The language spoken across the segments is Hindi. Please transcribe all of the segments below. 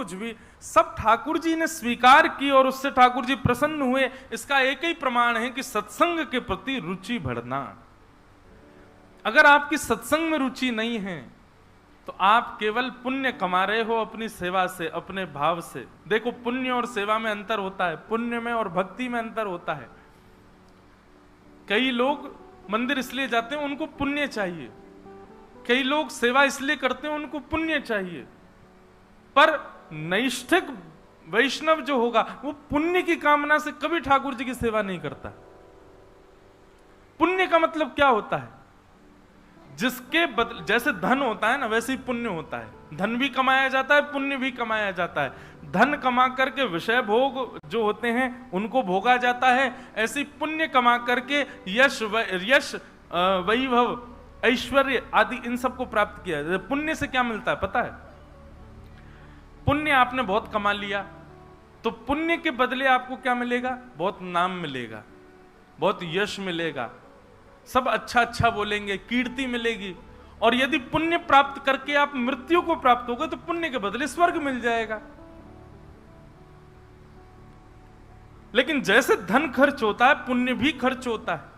कुछ भी, सब ठाकुर जी ने स्वीकार की और उससे ठाकुर जी प्रसन्न हुए। इसका एक ही प्रमाण है कि सत्संग के प्रति रुचि बढ़ना। अगर आपकी सत्संग में रुचि नहीं है तो आप केवल पुण्य कमा रहे हो अपनी सेवा से, अपने भाव से। देखो, पुण्य और सेवा में अंतर होता है, पुण्य में और भक्ति में अंतर होता है। कई लोग मंदिर इसलिए जाते हैं उनको पुण्य चाहिए, कई लोग सेवा इसलिए करते हैं उनको पुण्य चाहिए, पर नैष्ठिक वैष्णव जो होगा वो पुण्य की कामना से कभी ठाकुर जी की सेवा नहीं करता। पुण्य का मतलब क्या होता है? जिसके बदले, जैसे धन होता है ना, वैसे ही पुण्य होता है। धन भी कमाया जाता है, पुण्य भी कमाया जाता है। धन कमा करके विषय भोग जो होते हैं उनको भोगा जाता है, ऐसे पुण्य कमा करके यश वैभव ऐश्वर्य आदि इन सबको प्राप्त किया जाता है। पुण्य से क्या मिलता है पता है? पुण्य आपने बहुत कमा लिया तो पुण्य के बदले आपको क्या मिलेगा? बहुत नाम मिलेगा, बहुत यश मिलेगा, सब अच्छा अच्छा बोलेंगे, कीर्ति मिलेगी। और यदि पुण्य प्राप्त करके आप मृत्यु को प्राप्त होगे तो पुण्य के बदले स्वर्ग मिल जाएगा। लेकिन जैसे धन खर्च होता है पुण्य भी खर्च होता है।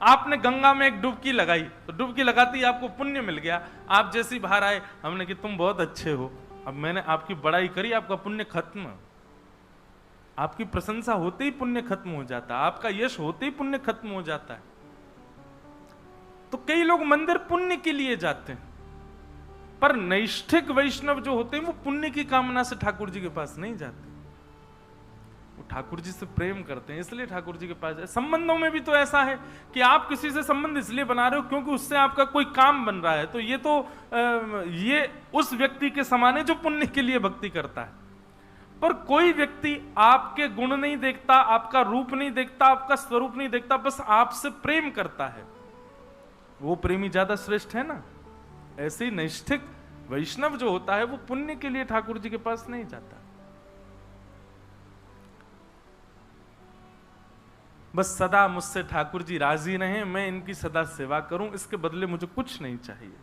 आपने गंगा में एक डुबकी लगाई तो डुबकी लगाते ही आपको पुण्य मिल गया। आप जैसे बाहर आए, हमने कि तुम बहुत अच्छे हो, अब मैंने आपकी बड़ाई करी, आपका पुण्य खत्म। आपकी प्रशंसा होते ही पुण्य खत्म हो जाता है, आपका यश होते ही पुण्य खत्म हो जाता है। तो कई लोग मंदिर पुण्य के लिए जाते हैं, पर नैष्ठिक वैष्णव जो होते हैं वो पुण्य की कामना से ठाकुर जी के पास नहीं जाते, वो ठाकुर जी से प्रेम करते हैं इसलिए ठाकुर जी के पास जाते। संबंधों में भी तो ऐसा है कि आप किसी से संबंध इसलिए बना रहे हो क्योंकि उससे आपका कोई काम बन रहा है, तो ये उस व्यक्ति के समान है जो पुण्य के लिए भक्ति करता है। पर कोई व्यक्ति आपके गुण नहीं देखता, आपका रूप नहीं देखता, आपका स्वरूप नहीं देखता, बस आपसे प्रेम करता है, वो प्रेमी ज्यादा श्रेष्ठ है ना। ऐसे ही नैष्ठिक वैष्णव जो होता है वो पुण्य के लिए ठाकुर जी के पास नहीं जाता, बस सदा मुझसे ठाकुर जी राजी रहें, मैं इनकी सदा सेवा करूं, इसके बदले मुझे कुछ नहीं चाहिए।